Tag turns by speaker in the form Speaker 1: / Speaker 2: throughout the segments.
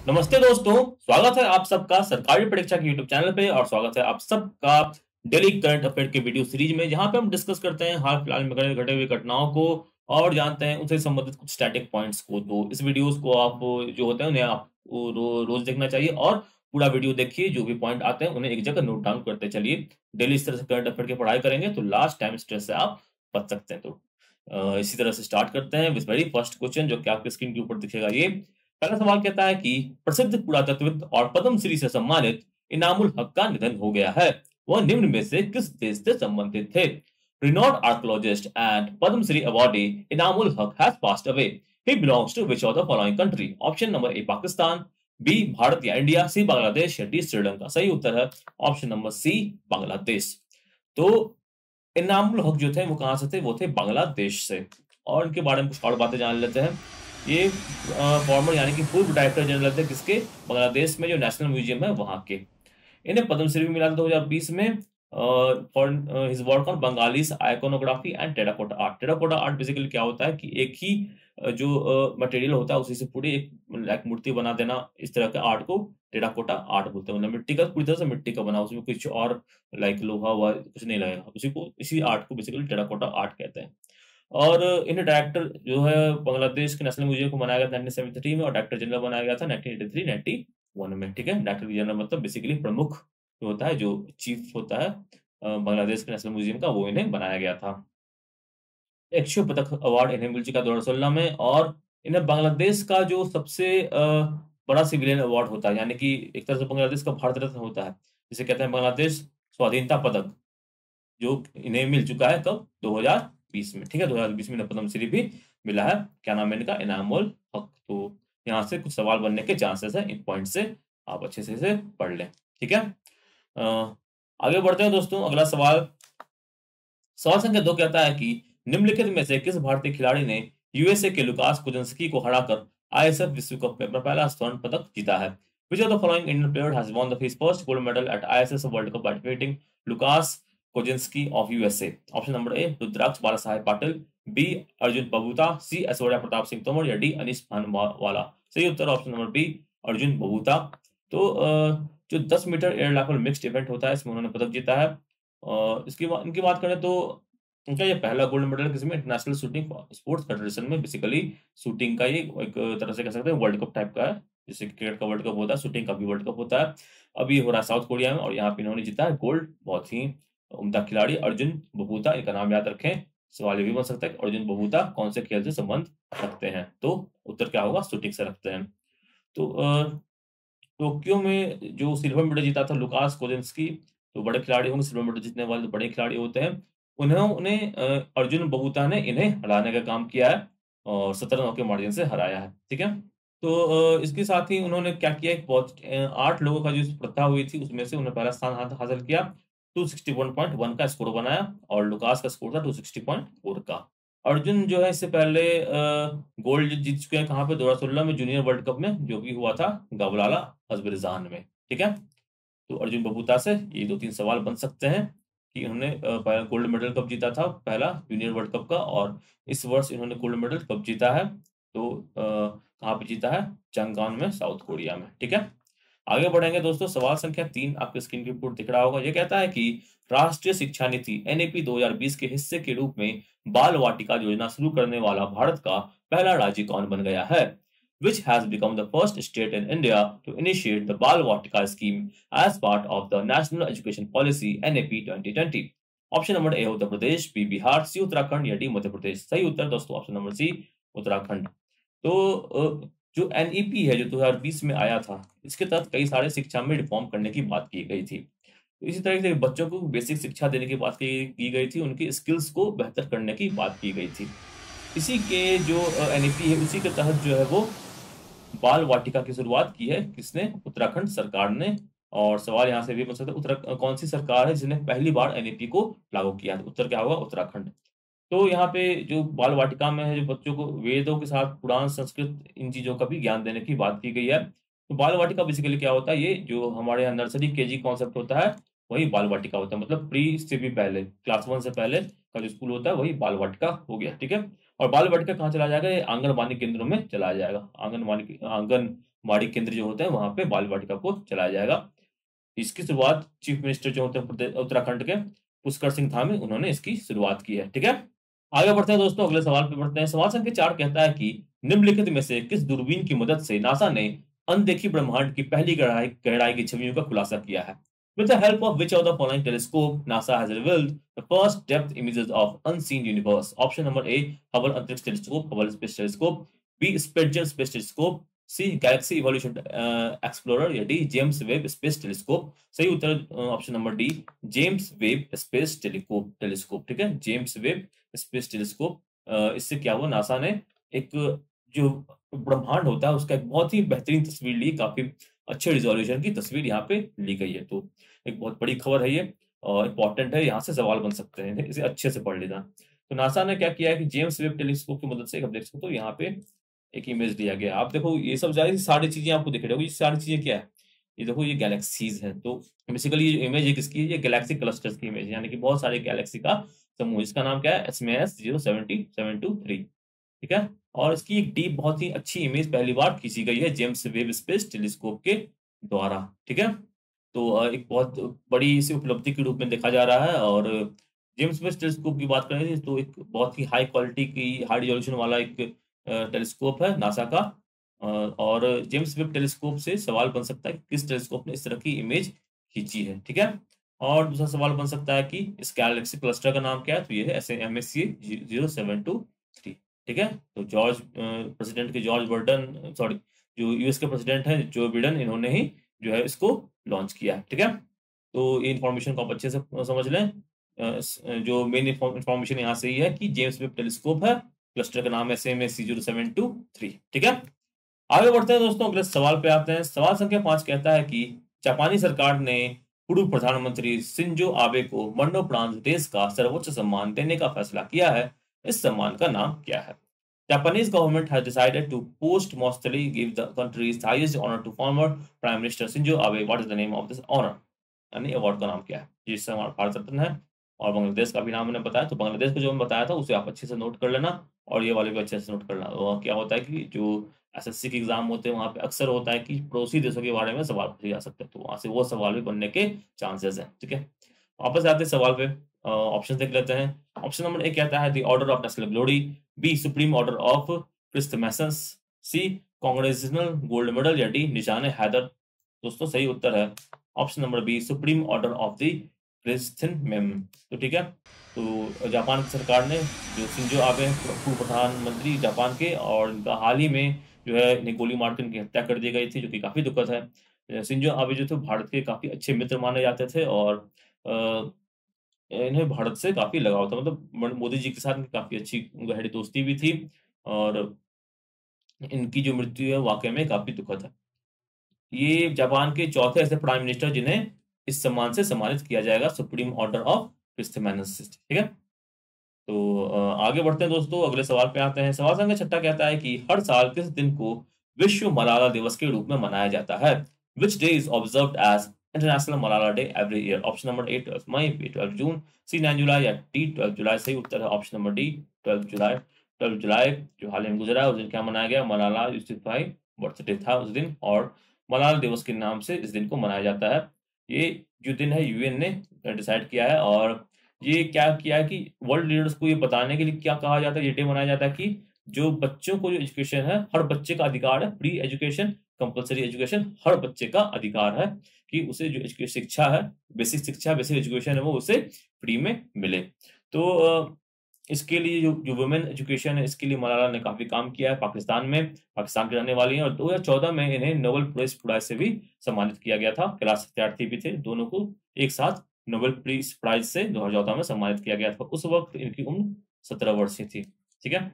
Speaker 1: नमस्ते दोस्तों, स्वागत है आप सबका सरकारी परीक्षा के यूट्यूब चैनल पे और स्वागत है आप सबका डेली करंट अफेयर के वीडियो सीरीज में, जहां पे हम डिस्कस करते हैं हाल फिलहाल में घटे हुए घटनाओं को और जानते हैं उनसे संबंधित कुछ स्टैटिक पॉइंट्स को। तो इस वीडियोस को आप जो होते हैं उन्हें आप रोज देखना चाहिए और पूरा वीडियो देखिए। जो भी पॉइंट आते हैं उन्हें एक जगह नोट डाउन करते चलिए। डेली इस तरह से करंट अफेयर की पढ़ाई करेंगे तो लास्ट टाइम स्ट्रेस से आप बच सकते हैं। तो इसी तरह से स्टार्ट करते हैं विद वेरी फर्स्ट क्वेश्चन, जो कि आपकी स्क्रीन के ऊपर दिखेगा। ये पहला सवाल कहता है कि प्रसिद्ध पुरातत्वविद और पद्मश्री से सम्मानित इनामुल हक का निधन हो गया है। वह निम्न में से किस देश से संबंधित थे? Renowned archaeologist and Padma Shri awardee Inamul Haq has passed away. He belongs to which of the following country? Option number A Pakistan, B Bharat या इंडिया, सी बांग्लादेश या डी श्रीलंका। सही उत्तर है ऑप्शन नंबर सी बांग्लादेश। तो इनामुल हक जो थे वो कहां से थे? वो थे बांग्लादेश से। और इनके बारे में कुछ और बातें जान लेते हैं। ये फॉर्मर यानी कि पूर्व डायरेक्टर जनरल थे किसके? बांग्लादेश में जो नेशनल म्यूजियम है वहां के। इन्हें पद्मश्री भी मिला था 2020 में for his work on Bengalis iconography and terracotta art. Terracotta art basically क्या होता है कि एक ही जो मटेरियल होता है उसी से पूरी एक लाइक मूर्ति बना देना। इस तरह के आर्ट को टेराकोटा आर्ट बोलते हैं। मतलब मिट्टी का, पूरी तरह से मिट्टी का बना, उसमें कुछ और लाइक लोहा हुआ कुछ नहीं लगेगा, इसी आर्ट को बेसिकली टेराकोटा आर्ट कहते हैं। और इन्हें डायरेक्टर जो है बांग्लादेश के नेशनल म्यूजियम को बनाया गया था 1973 में और डायरेक्टर जनरल बनाया गया था 1983-91 में। ठीक है, डायरेक्टर जनरल मतलब बेसिकली प्रमुख जो होता है, जो चीफ होता है बांग्लादेश के नेशनल म्यूजियम का, वो इन्हें बनाया गया था। एक्शियो पदक अवार्ड इन्हें मिल चुका 2016 में। और इन्हें बांग्लादेश का जो सबसे बड़ा सिविलियन अवार्ड होता है, यानी कि एक तरह से बांग्लादेश का भारत रत्न होता है, जिसे कहते हैं बांग्लादेश स्वाधीनता पदक, जो इन्हें मिल चुका है कब? 2020 में। ठीक है, 2020 में इन्हें पद्मश्री भी मिला है। क्या नाम है इनका? इनामुल हक। तो यहाँ से कुछ सवाल बनने के चांसेस है, इन पॉइंट से आप अच्छे से पढ़ लें। ठीक है, आगे बढ़ते हैं दोस्तों। अगला सवाल, सवाल संख्या 2 कहता है कि निम्नलिखित में से किस भारतीय खिलाड़ी ने यूएसए के लुकास कोजेंस्की को हराकर आईएसएफ विश्व कप में अपना पहला स्वर्ण पदक जीता है? Which of the following Indian player has won his first gold medal at ISS World Cup by defeating Lukas Kozinski of USA? Option number A Rudraksh Balasaheb Patil, B Arjun Babuta, C Aishwarya Pratap Singh Tomar या डी अनीस भानवाला। सही उत्तर option number B Arjun Babuta. तो जो 10 metre air rifle mixed event होता है, इसमें उन्होंने पदक जीता है। इनकी बात करें तो उनका ये पहला गोल्ड मेडल किसी में इंटरनेशनल शूटिंग स्पोर्ट्स फेडरेशन में, बेसिकली शूटिंग का ये एक तरह से कह सकते हैं वर्ल्ड कप टाइप का है। जैसे क्रिकेट का वर्ल्ड कप होता है, शूटिंग का भी वर्ल्ड कप होता है। अभी हो रहा है साउथ कोरिया में और यहाँ पे इन्होंने जीता है गोल्ड। बहुत ही उम्दा खिलाड़ी अर्जुन बबूता, इनका नाम याद रखें। सवाल ये भी बन सकता है कि अर्जुन बबूता कौन से खेल से संबंध रखते हैं? तो उत्तर क्या होगा? शूटिंग से रखते हैं। तो टोक्यो में जो सिल्वर मेडल जीता था लुकास कोजेंस्की, तो बड़े खिलाड़ी होंगे, सिल्वर मेडल जीतने वाले तो बड़े खिलाड़ी होते हैं। उन्होंने अर्जुन बबूता ने इन्हें हराने का काम किया है और 17 के मार्जिन से हराया है। ठीक है, तो इसके साथ ही उन्होंने क्या किया, एक बहुत 8 लोगों का जो प्रतियोगिता हुई थी उसमें से उन्होंने पहला स्थान हासिल किया। 261.1 का स्कोर बनाया और लुकास का स्कोर था 260.4 का। अर्जुन जो है इससे पहले गोल्ड जीत चुके हैं। कहाँ पे? 2016 में जूनियर वर्ल्ड कप में, जो कि हुआ था गवलाला अजबरजान में। ठीक है, तो अर्जुन बबूता से ये 2-3 सवाल बन सकते हैं कि उन्होंने पहला गोल्ड मेडल कब जीता था, पहला जूनियर वर्ल्ड कप का, और इस वर्ष इन्होंने गोल्ड मेडल कब जीता है। तो कहाँ पे जीता है? चंगान में, साउथ कोरिया में। ठीक है, आगे बढ़ेंगे दोस्तों। सवाल संख्या 3 आपके स्क्रीन के ऊपर दिख रहा होगा। ये कहता है कि राष्ट्रीय शिक्षा नीति एनईपी 2020 के हिस्से के रूप में बाल वाटिका योजना शुरू करने वाला भारत का पहला राज्य कौन बन गया है? Which has become the first state in India to initiate the Bal Vatika scheme as part of the National Education Policy NAP 2020? Option number A Uttar Pradesh, B Bihar, C Uttarakhand या डी मध्य प्रदेश। सही उत्तर दोस्तों ऑप्शन नंबर सी उत्तराखंड। तो जो NEP है जो 2020 में आया था, इसके तहत कई सारे शिक्षा में रिफॉर्म करने की बात की गई थी। तो इसी तरह से बच्चों को बेसिक शिक्षा देने की बात की गई थी, उनकी स्किल्स को बेहतर करने की बात की गई थी। इसी के जो एनईपी है उसी के तहत जो है वो बाल वाटिका की शुरुआत की है। किसने? उत्तराखंड सरकार ने। और सवाल यहाँ से भी पूछ सकते हैं, कौन सी सरकार है जिसने पहली बार एनईपी को लागू किया? उत्तर क्या होगा? उत्तराखंड। तो यहाँ पे जो बाल वाटिका में है, जो बच्चों को वेदों के साथ पुराण, संस्कृत, इन चीजों का भी ज्ञान देने की बात की गई है। तो बाल वाटिका बेसिकली क्या होता है? ये जो हमारे यहाँ नर्सरी केजी कॉन्सेप्ट होता है वही बाल वाटिका होता है। मतलब प्री से भी पहले, क्लास 1 से पहले का जो स्कूल होता है वही बाल वाटिका हो गया। ठीक है, और बाल वाटिका कहाँ चला जाएगा? ये आंगनबाड़ी केंद्रों में चलाया जाएगा। आंगनबाड़ी केंद्र जो होते हैं वहां पे बाल वाटिका को चलाया जाएगा। इसकी शुरुआत चीफ मिनिस्टर जो होते हैं उत्तराखंड के पुष्कर सिंह धामी, उन्होंने इसकी शुरुआत की है। ठीक है, आगे बढ़ते हैं दोस्तों, अगले सवाल पे बढ़ते हैं। सवाल संख्या 4 कहता है कि निम्नलिखित में से किस दूरबीन की मदद से नासा ने अनदेखी ब्रह्मांड की पहली गहराई गहराई की छवियों का खुलासा किया है? With the help of which of the following telescope NASA has revealed the first depth images of unseen universe? Option number A, Hubble अंतरिक्ष telescope, Hubble space telescope, B, Spitzer space telescope, C, galaxy evolution explorer, या D, James Webb space telescope. सही उत्तर option number D, James Webb space telescope. ठीक है, James Webb space telescope. इससे क्या हुआ, NASA ने एक जो ब्रह्मांड होता है उसका एक बहुत ही बेहतरीन तस्वीर ली, काफी अच्छे रिजोल्यूशन की तस्वीर यहाँ पे ली गई है। तो एक बहुत बड़ी खबर है ये और इंपॉर्टेंट है, यहाँ से सवाल बन सकते हैं, इसे अच्छे से पढ़ लेना। तो नासा ने क्या किया है कि जेम्स वेब टेलीस्कोप की मदद से आप देख सकते हो यहाँ पे एक इमेज लिया गया। आप देखो ये सब सारी चीजें आपको दिख रही होगी। ये सारी चीजें क्या है? ये देखो, ये गैलेक्सीज है। तो बेसिकली ये इमेज है किसकी है? ये गैलेक्सी क्लस्टर्स की इमेज, यानी कि बहुत सारे गैलेक्सी का समूह। इसका नाम क्या है? एसएमएस 070723। ठीक है, और इसकी एक डीप बहुत ही अच्छी इमेज पहली बार खींची गई है जेम्स वेब स्पेस टेलीस्कोप के द्वारा। ठीक है, तो एक बहुत बड़ी इसी उपलब्धि के रूप में देखा जा रहा है। और जेम्स वेब टेलीस्कोप की बात करें तो एक बहुत ही हाई क्वालिटी की हाई रिजोल्यूशन वाला एक टेलीस्कोप है नासा का। और जेम्स वेब टेलीस्कोप से सवाल बन सकता है कि किस टेलीस्कोप ने इस तरह की इमेज खींची है। ठीक है, और दूसरा सवाल बन सकता है कि इस गैलेक्सी क्लस्टर का नाम क्या है? तो ये है MSC 0723। ठीक है, तो प्रेसिडेंट के जॉर्ज बर्टन, सॉरी, जो यूएस के प्रेसिडेंट हैं जो बिडेन, इन्होंने ही जो है इसको लॉन्च किया है। ठीक है, तो ये इन्फॉर्मेशन को आप अच्छे से समझ लें। जो मेन इन्फॉर्मेशन यहाँ से ही है कि जेम्स वेब टेलीस्कोप है, क्लस्टर का नाम है MSC 0723। ठीक है, आगे बढ़ते हैं दोस्तों, अगले सवाल पे आते हैं। सवाल संख्या 5 कहता है कि जापानी सरकार ने पूर्व प्रधानमंत्री शिंजो आबे को मरणोपरांत देश का सर्वोच्च सम्मान देने का फैसला किया है। इस सम्मान का नाम क्या है? Japanese government has decided to posthumously give the country's highest honor to former Prime Minister Shinzo Abe. What is the name of this honor? यानी अवार्ड का नाम क्या है? जिससे हमारा भारत रत्न है। और बांग्लादेश का भी नाम मैंने बताया, तो बांग्लादेश को जो मैंने बताया था उसे आप अच्छे से नोट कर लेना, और ये वाले भी अच्छे से नोट कर लेना। और क्या होता है कि जो एसएससी के एग्जाम होते हैं वहाँ पे अक्सर होता है कि पड़ोसी देशों के बारे में सवाल पूछे जा सकते हैं, तो वहाँ से वो सवाल भी बनने के चांसेस हैं। ठीक है, वापस आते हैं सवाल पे, ऑप्शन देख लेते हैं। ऑप्शन नंबर ए कहता है the order of national glory, B supreme order of Christ masons, C congressional gold medal, या डी निशान हैदर। दोस्तों सही उत्तर है option number B, supreme order of the Christian मेम। तो ठीक है, तो जापान की सरकार ने जो शिंजो आबे पूर्व प्रधानमंत्री जापान के, और इनका हाल ही में जो है इन्हें गोली मारकर इनकी हत्या कर दी गई थी, जो कि काफी दुखद है। शिंजो आबे जो थे भारत के काफी अच्छे मित्र माने जाते थे, और इन्हें भारत से काफी लगाव था, मतलब मोदी जी के साथ इनकी काफी अच्छी गहरी दोस्ती भी थी, और इनकी जो मृत्यु है वाकई में काफी दुखद है। ये जापान के चौथे ऐसे प्राइम मिनिस्टर जिन्हें इस सम्मान से सम्मानित किया जाएगा, सुप्रीम ऑर्डर ऑफ क्रिस्टमैनस। ठीक है, तो आगे बढ़ते हैं दोस्तों, अगले सवाल पे आते हैं। सवाल संख्या 6 कहता है कि हर साल किस दिन को विश्व मलाला दिवस के रूप में मनाया जाता है? Which day is observed as international Malala day every year? Option number A 12 May, B 12 June, C 9 July, या डी 12 जुलाई। सही उत्तर है ऑप्शन नंबर डी 12 जुलाई। 12 जुलाई जो हाल ही में गुजरा है उस दिन क्या मनाया गया? मलाला यूसुफजई बर्थडे था उस दिन, और मलाला दिवस के नाम से इस दिन को मनाया जाता है। ये जो दिन है यूएन ने डिसाइड किया है, और ये क्या किया है कि वर्ल्ड लीडर्स को ये बताने के लिए क्या कहा जाता है, ये डे मनाया जाता है कि जो बच्चों को जो एजुकेशन है, हर बच्चे का अधिकार है, फ्री एजुकेशन, कंपलसरी एजुकेशन, हर बच्चे का अधिकार है कि उसे जो शिक्षा है, बेसिक शिक्षा, बेसिक एजुकेशन है, वो उसे फ्री में मिले। तो इसके लिए जो वुमेन एजुकेशन है, इसके लिए मलाला ने काफी काम किया है पाकिस्तान में, पाकिस्तान की रहने वाली हैं, और 2014 में इन्हें नोबेल पीस प्राइज से भी सम्मानित किया गया था। क्लास विद्यार्थी भी थे, दोनों को एक साथ नोबेल पीस प्राइज से 2014 में सम्मानित किया गया था। उस वक्त इनकी उम्र 17 वर्ष की थी। ठीक है,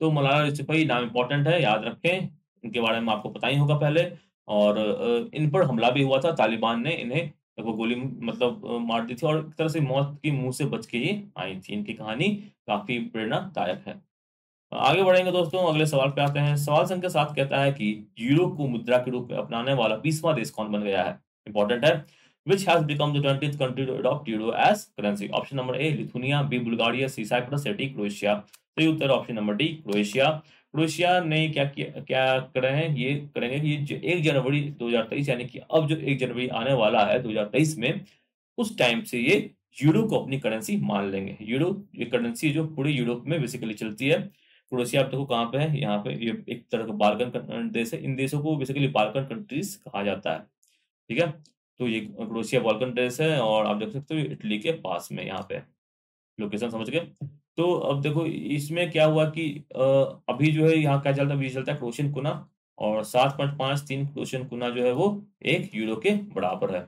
Speaker 1: तो मलाला यूसुफजई नाम इंपॉर्टेंट है, याद रखें, इनके बारे में आपको पता ही होगा पहले। और इन पर हमला भी हुआ था, तालिबान ने इन्हें वो गोली मतलब मार दी थी, और एक तरह से मौत की मुंह से बच के ये आई थी। इनकी कहानी काफी प्रेरणादायक है। आगे बढ़ेंगे दोस्तों, अगले सवाल पे आते हैं। सवाल संख्या 7 कहता है कि यूरो को मुद्रा के रूप में अपनाने वाला 20वां देश कौन बन गया है? इंपॉर्टेंट है। Which has become the 20th country to adopt euro as currency? Option number A Lithuania, B Bulgaria, C Cyprus, D Croatia. सही उत्तर option number D Croatia. Croatia ने क्या कर रहे हैं, ये करेंगे कि जो 1 जनवरी 2023 यानी कि अब जो 1 जनवरी आने वाला है 2023 में, उस टाइम से ये यूरो को अपनी करेंसी मान लेंगे। यूरो ये करेंसी जो पूरे यूरोप में बेसिकली चलती है। क्रोएशिया आप देखो कहाँ पे है, यहाँ पे ये एक तरह का बाल्कन देश है। इन देशों को बेसिकली बाल्कन कंट्रीज कहा जाता है। ठीक है, तो ये क्रोएशिया बाल्कन देश है और आप देख सकते हो इटली के पास में यहाँ पे लोकेशन, समझ गए। तो अब देखो इसमें क्या हुआ कि अभी जो है यहाँ क्या चलता है, अभी चलता है क्रोशियन कुना, और 7.53 क्रोशियन कुना जो है वो 1 यूरो के बराबर है।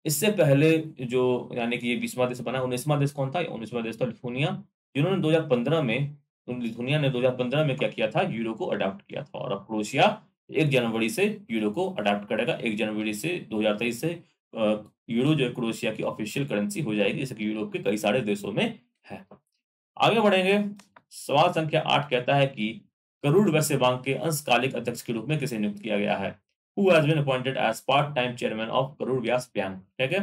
Speaker 1: इससे पहले जो यानी कि ये 20वां देश बना, 19वां देश कौन था? 19वां देश था लिथुनिया, जिन्होंने 2015 में, लिथुनिया ने 2015 में क्या किया था, यूरो को अडॉप्ट किया था। और अब क्रोएशिया 1 जनवरी से यूरो को अडॉप्ट करेगा। 1 जनवरी से 2023 से यूरो जो है क्रोएशिया की ऑफिशियल करेंसी हो जाएगी, जैसे कि यूरोप के कई सारे देशों में है। आगे बढ़ेंगे। सवाल संख्या 8 कहता है कि करूर वैश्य बैंक के अंशकालिक अध्यक्ष के रूप में किसे नियुक्त किया गया है? Who has been appointed as part-time chairman of Karur Vyas Bank? ठीक है,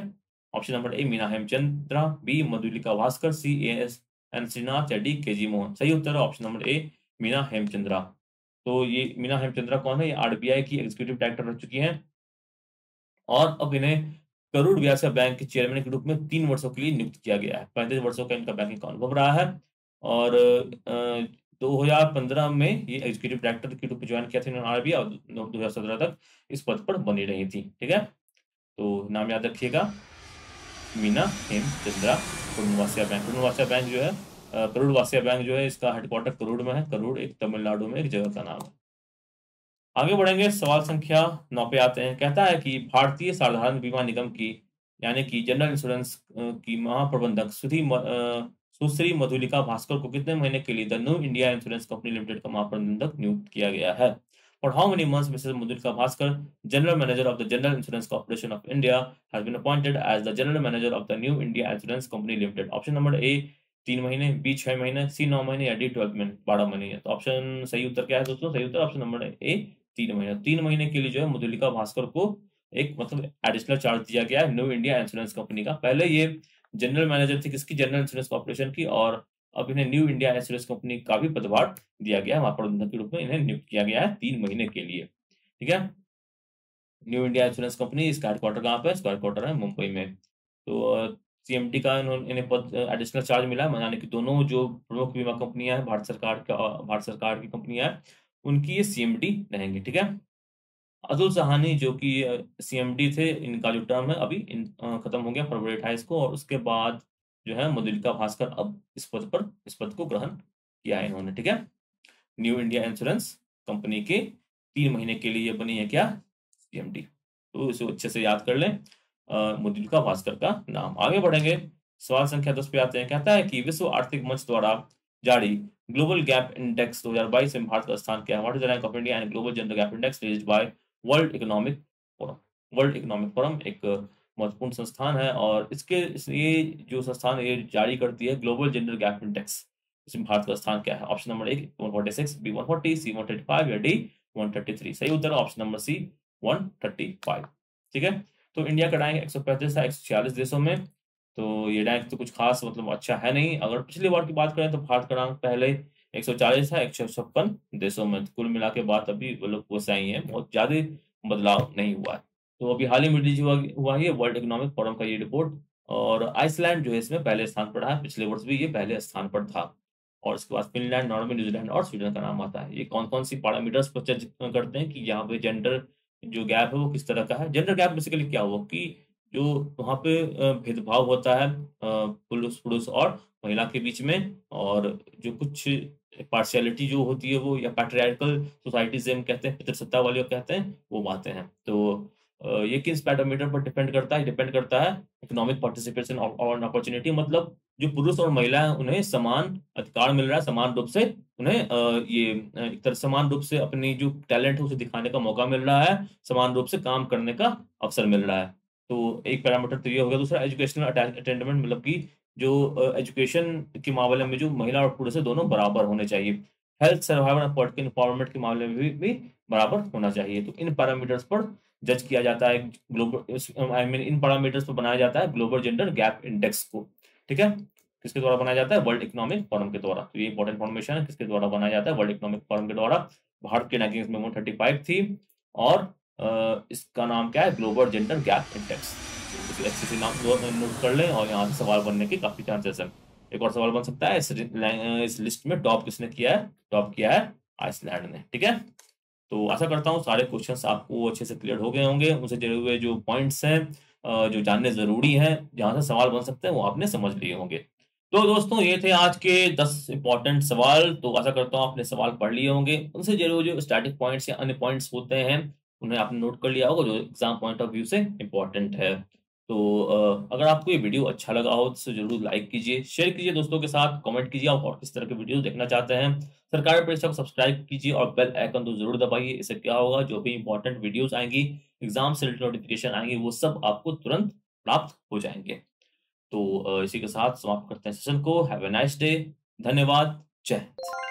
Speaker 1: option number A Meena Hemchandra, B Madhulika Bhaskar, C S N Srinath, या डी के जी मोहन। सही उत्तर है option number A Meena Hemchandra. तो ये मीना हेमचंद्रा कौन है? ये आरबीआई की एग्जीक्यूटिव डायरेक्टर रह चुकी हैं और अब इन्हें करूर व्यास्य बैंक के चेयरमैन के रूप में 3 वर्षों के लिए नियुक्त किया गया है। 35 वर्षों का इनका बैंकिंग अनुभव रहा है और 2015 में ये एग्जीक्यूटिव डायरेक्टर के रूप में ज्वाइन किया था इन्होंने आरबीआई, और 2017 तक इस पद पर बनी रही थी। ठीक है, तो नाम याद रखिएगा, मीना हेमचंद्रा। करूर बैंक जो है करूर वासिया बैंक जो है, इसका हेडक्वार्टर करूर में है। करूर एक तमिलनाडु में एक जगह का नाम है। आगे बढ़ेंगे, सवाल संख्या 9 पे आते हैं। कहता है कि भारतीय साधारण बीमा निगम की यानी कि जनरल इंश्योरेंस की महाप्रबंधक सुश्री मधुलिका भास्कर को कितने महीने के लिए the new India insurance company limited का महाप्रबंधक नियुक्त किया गया है? For how many months Mrs. Madhulika Bhaskar, General Manager of the General Insurance Corporation of India, has been appointed as the General Manager of the New India Insurance Company Limited? Option number ए 3 महीने, B 6 महीने, सी 9 महीने, या D 12 महीने। तो option सही उत्तर क्या है दोस्तों? सही उत्तर ऑप्शन नंबर ए 3 महीने। 3 महीने के लिए जो है मधुलिका भास्कर को एक मतलब एडिशनल चार्ज दिया गया है न्यू इंडिया इंश्योरेंस कंपनी का। पहले ये जनरल मैनेजर थी किसकी? जनरल इंश्योरेंस कॉर्पोरेशन की, और अब इन्हें न्यू इंडिया इंश्योरेंस कंपनी का भी पदभार दिया गया है, महाप्रबंधक के रूप में इन्हें नियुक्त किया गया है 3 महीने के लिए। ठीक है, न्यू इंडिया इंश्योरेंस कंपनी, इसका हेडक्वार्टर कहाँ पे है? इसका हेडक्वार्टर है मुंबई में। तो सीएमडी का इन्हें पद एडिशनल चार्ज मिला है, यानी कि दोनों जो प्रमुख बीमा कंपनियां हैं भारत सरकार की कंपनियां हैं, उनकी ये सीएमडी रहेंगी। ठीक है, अतुल सहानी जो कि सीएमडी थे, इनका जो टर्म है अभी खत्म हो गया फरवरी 28 को, और उसके बाद जो है मधुलिका भास्कर अब इस पद को ग्रहण किया है इन्होंने। ठीक है, न्यू इंडिया इंश्योरेंस कंपनी के 3 महीने के लिए बनी है क्या? सीएमडी। तो इसे अच्छे से याद कर लें, मधुलिका भास्कर का नाम। आगे बढ़ेंगे, सवाल संख्या 10 पे आते हैं। कहता है कि विश्व आर्थिक मंच द्वारा जारी ग्लोबल गैप इंडेक्स 2022 में भारत का स्थान क्या है? What is the rank of India and global gender gap index released by world economic forum? World economic forum एक महत्वपूर्ण संस्थान है और ये जो संस्थान ये जारी करती है ग्लोबल जेंडर गैप इंडेक्स, इसमें भारत का स्थान क्या है? ऑप्शन नंबर ए 146, बी 140, सी 135, या डी 133। सही उत्तर ऑप्शन नंबर सी 135। ठीक है, तो इंडिया का रैंक 135 था 146 देशों में। तो ये रैंक तो कुछ खास मतलब अच्छा है नहीं। अगर पिछली बार की बात करें तो भारत का रैंक पहले 140 था 156 देशों में। कुल मिला के बात अभी वो लोग वैसा ही है, बहुत ज्यादा बदलाव नहीं हुआ है। तो अभी हाल ही में रिलीज हुआ है वर्ल्ड इकोनॉमिक फोरम का ये रिपोर्ट, और आइसलैंड जो है इसमें पहले स्थान पर है। पिछले वर्ष भी ये पहले स्थान पर था, और इसके बाद फिनलैंड, नॉर्वे, न्यूजीलैंड और स्वीडन का नाम आता है। ये कौन-कौन सी पैरामीटर्स पर जज करते हैं कि यहाँ पे जेंडर जो गैप है वो किस तरह का है? जेंडर गैप बेसिकली क्या हुआ कि जो वहाँ पे भेदभाव होता है पुरुष और महिला के बीच में, और जो कुछ पार्शियलिटी जो होती है वो, या पैट्रियार्कल सोसाइटी से हम कहते हैं, पितृसत्ता वाली कहते हैं, वो बातें हैं। तो ये किस पैरामीटर पर डिपेंड करता है? डिपेंड करता है इकोनॉमिक पार्टिसिपेशन और अपॉर्चुनिटी, मतलब जो पुरुष और महिला है उन्हें समान अधिकार मिल रहा है, समान रूप से उन्हें एक तरह समान रूप से अपनी जो टैलेंट है उसे दिखाने का मौका मिल रहा है, समान रूप से काम करने का अवसर मिल रहा है। तो एक पैरामीटर तो ये हो गया। दूसरा एजुकेशनल अटेंडमेंट, मतलब कि जो एजुकेशन के मामले में जो महिला और पुरुष है दोनों बराबर होने चाहिए। हेल्थ, सर्वाइवल और पॉलिटिकल एम्पावरमेंट के मामले में भी बराबर होना चाहिए। तो इन पैरामीटर्स पर जज किया जाता है global, I mean in parameters पर बनाया जाता है ग्लोबल जेंडर गैप इंडेक्स को। ठीक है, किसके द्वारा बनाया जाता है? वर्ल्ड इकोनॉमिक फोरम के द्वारा। तो ये इंपॉर्टेंट इन्फॉर्मेशन है, किसके द्वारा बनाया जाता है? वर्ल्ड इकोनॉमिक फोरम के द्वारा। भारत की रैंकिंग में 135 थी और इसका नाम क्या है? Global gender gap index. इसे अच्छे से नाम नोट कर लें और यहाँ से सवाल बनने के काफी चांसेस हैं। एक और सवाल बन सकता है, इस लिस्ट में टॉप किसने किया है? टॉप किया है आइसलैंड ने। ठीक है, तो आशा करता हूँ सारे क्वेश्चंस आपको अच्छे से क्लियर हो गए होंगे। उनसे जुड़े हुए जो पॉइंट्स हैं, जो जानने जरूरी हैं, जहां से सवाल बन सकते हैं, वो आपने समझ लिए होंगे। तो दोस्तों ये थे आज के 10 इंपॉर्टेंट सवाल। तो आशा करता हूँ आपने सवाल पढ़ लिए होंगे। उनसे जुड़े हुए जो स्टैटिक पॉइंट्स या अन्य पॉइंट्स होते हैं, उन्हें आपने नोट कर लिया होगा, जो एग्जाम पॉइंट ऑफ व्यू से इंपॉर्टेंट है। तो अगर आपको ये वीडियो अच्छा लगा हो तो जरूर लाइक कीजिए, शेयर कीजिए दोस्तों के साथ, कमेंट कीजिए आप और किस तरह के वीडियो देखना चाहते हैं। सरकारी परीक्षा को सब्सक्राइब कीजिए और बेल आइकन तो जरूर दबाइए। इससे क्या होगा, जो भी इंपॉर्टेंट वीडियोस आएंगी, एग्जाम से रिलेटेड नोटिफिकेशन आएंगे, वो सब आपको तुरंत प्राप्त हो जाएंगे। तो इसी के साथ समाप्त करते हैं सेशन को। Have a nice day. धन्यवाद। जय हिंद।